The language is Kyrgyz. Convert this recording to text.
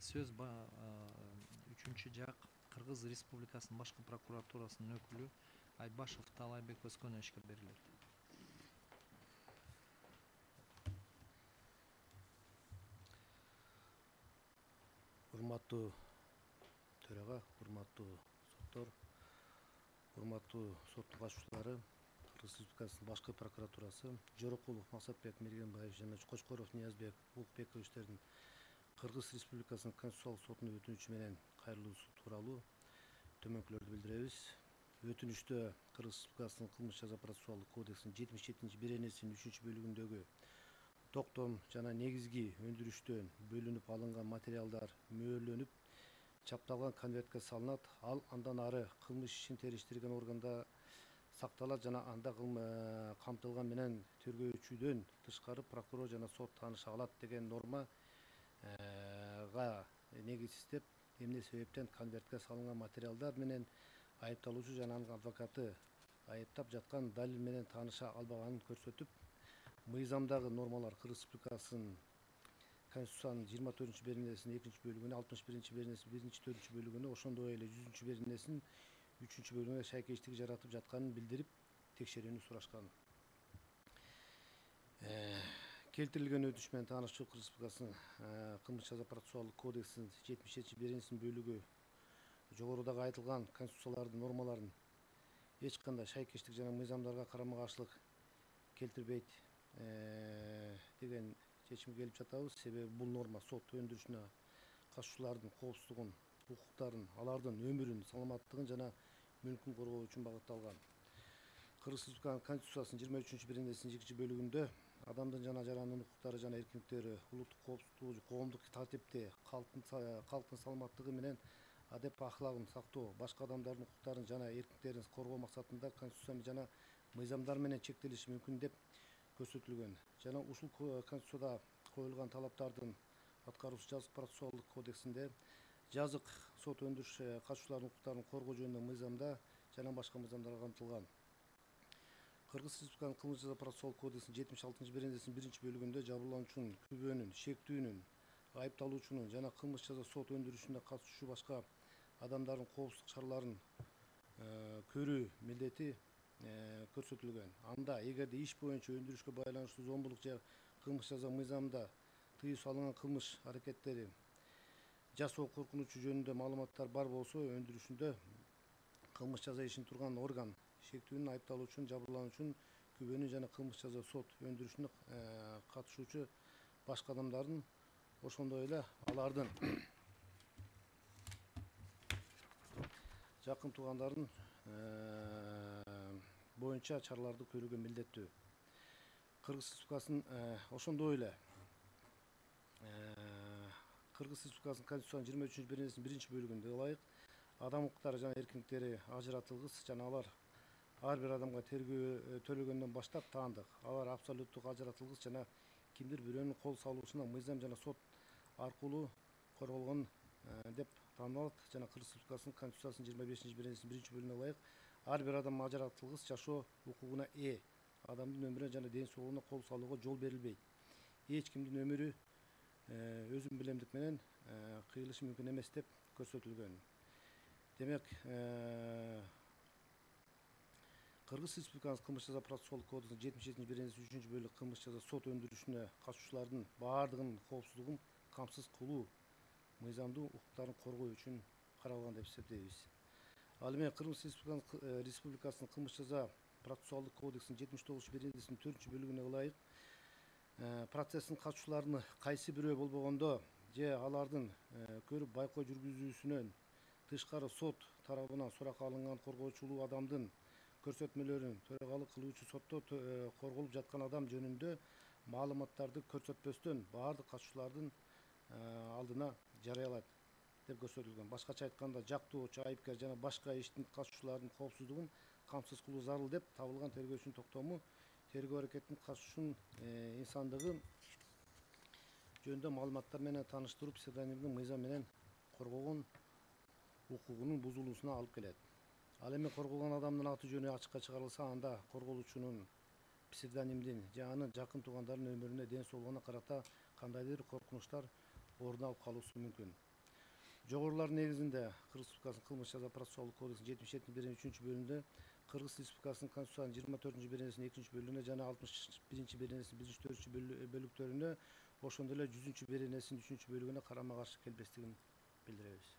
Сөз үчүнчү жак Кыргыз Республикасынын башкы прокуратурасынын өкүлү Айбашев Таалайбек Өзкөнөшкө берилет. Урматтуу төрага, урматтуу соттор, урматтуу соттун катышуучулары, Кыргыз Республикасынын башкы прокуратурасы, Жорокулов Максатбек Мергенбаев жана Кочкоров Ниязбек Улукбековичтердин Кыргыз Республикасынын Конституциялык сотунун өтүнүчү менен кайрылуусу тууралуу төмөнкүлөрдү билдиребиз. Өтүнүчтө Кыргыз Республикасынын кылмыш жаза процессуалдык кодексинин 77-беренесинин 3-бөлүгүндөгү токтом жана негизги өндүрүштөн бөлүнүп алынган материалдар мөөлөнүп чапталган конвертке салынат. Ал андан ары кылмыш ишин териштирген органда сакталат жана анда камтылган менен тергөөчүдөн тышкары прокурор жана сот тааныша алат деген нормага негизиздеп, эмне себептен конвертке салынган материалдар менен айыпталуучу жана анын адвокаты айыптап жаткан далил менен тааныша албаганын көрсөтүп, мыйзамдагы нормалар Кыргыз Республикасынын Конституциянын 24-беренесинин 2-бөлүгүнө, 61-беренесинин 1-4 бөлүгүнө, ошондой эле 100-беренесинин 3-бөлүгүнө шайкештик жаратып жатканын билдирип, текшерүүнү сурашкан. Келтирилген өтүнүч менен таанышчу Кыргыз Республикасынын кылмыш жаза процессуалдык кодексинин 77-беренесинин жогорудагы айтылган конституциялардын нормаларын эч кандай шайкештик жана мыйзамдарга карама каршылык келтирбейт деген чечимге келип жатабыз. Себеби бул норма сот өндүрүшүнө катышуучулардын коопсуздугун, укуктарын, алардын өмүрүн, саламаттыгын жана мүлкүн коргоо үчүн багытталган. Кыргыз Республикасынын Конституциясынын 23-беренесинин 2-бөлүгүндө адамдын жана жарандын укуктары жана эркиндиктери, улуттук коопсуздугу, коомдук тартипти, калктын саламаттыгы менен адеп ахлагын сактоо, башка адамдардын укуктарын жана эркиндиктерин коргоо максатында Конституция жана мыйзамдар менен чектелиши мүмкүн деп көрсөтүлгөн. Жана ушул Конституцияда коюлган талаптардын аткаруусу жазык процессуалдык кодексинде, жазык сот өндүрүш катышуучулардын укуктарын коргоо жөнүндө мыйзамда жана башка мыйзамдарга камтылган. Кыргыз Республикасынын кылмыш жаза процессуалдык кодексинин 76-беренесинин 1-бөлүгүндө жабырлануучунун, күбөнүн, шектүүнүн, айыпталуучунун жана кылмыш жаза сот өндүрүшүнө катышуучу башка адамдардын коопсуздук чараларын көрүү милдети көрсөтүлгөн. Анда эгерде иш боюнча өндүрүшкө байланыштуу зомбулук же кылмыш жаза мыйзамында тыюу салынган кылмыш аракеттери жасоо коркунучу жөнүндө маалыматтар бар болсо, өндүрүшүндө кылмыш жаза ишин турган орган шектүүнүн, айыпталуучунун, жабырлануучунун, күбөнүн жана кылмыш жаза сот өндүрүшүнө катышуучу башка адамдардын, ошондой эле алардын жакын туугандардын боюнча чараларды көрүүгө милдеттүү. Кыргыз Республикасынын ошондой эле Кыргыз Республикасынын Конституциянын 23-беренесинин 1-бөлүгүндө ылайык адам укуктары жана эркиндиктери ажыратылгыс жана алар ар бир адамга төлөгөндөн баштап таандык. Алар абсолюттук ажыратылгыс жана кимдир бирөөнүн кол салуусуна мыйзам жана сот аркылуу корголгон деп таанылат жана Кыргыз Республикасынын Конституциясынын 25-беренесинин 1-бөлүгүнө ылайык ар бир адам ажыратылгыс жашоо укугуна ээ. Адамдын өмүрүнө жана ден соолугуна кол салууга жол берилбейт. Эч кимдин өмүрү өзүн билемдик менен кыйылышы мүмкүн эмес деп көрсөтүлгөн. Демек, Кыргыз Республикасынын кылмыш жаза процессуалдык кодексинин 77-беренесинин 3-бөлүгү кылмыш жаза сот өндүрүшүнө катышуучулардын баардыгынын коопсуздугун камсыз кылуу, мыйзамдуу укуктарын коргоо үчүн каралган деп эсептейбиз. Ал эми Кыргыз Республикасынын кылмыш жаза процессуалдык кодексинин 79-беренесинин 4-бөлүгүнө ылайык процесстин катышуучуларынын кайсы бирөө болбогондо же алардын көрүп байкоо жүргүзүүсүнөн тышкары сот тарабынан суракка алынган коргоочулуу адамдын көрсөтмөлөрүн төрагалык кылуучу сотто корголуп жаткан адам жөнүндө маалыматтарды көрсөтпөстөн баардык катышуучулардын алдына жарыялайт деп көрсөтүлгөн. Башкача айтканда, жактоочу, айыпкер жана башка иштин катышуучуларынын коопсуздугун камсыз кылуу зарыл деп табылган тергөөчүнүн токтому тергөө аракетине катышуучунун инсандыгы жөнүндө маалыматтар менен тааныштыруу псевдонимдин мыйзам менен коргогон укугунун бузулуусуна алып келет. Ал эми корголгон адамдын аты жөнү ачыкка чыгарылса, анда корголуучунун псевдонимдин же анын жакын туугандарынын өмүрүнө, ден соолугуна карата кандайдыр коркунучтар орун алып калуусу мүмкүн. Жогорулардын негизинде Кыргыз Республикасынын кылмыш жаза процессуалдык кодексинин 77-3 бөлүгүндө, Кыргыз Республикасынын Конституциянын 24-беренесинин 2-бөлүгүнө жана 61-беренесинин 1-4 бөлүктөрүнө, ошондой эле 100-беренесинин 3-бөлүгүнө карама каршы келбестигин билдиребиз.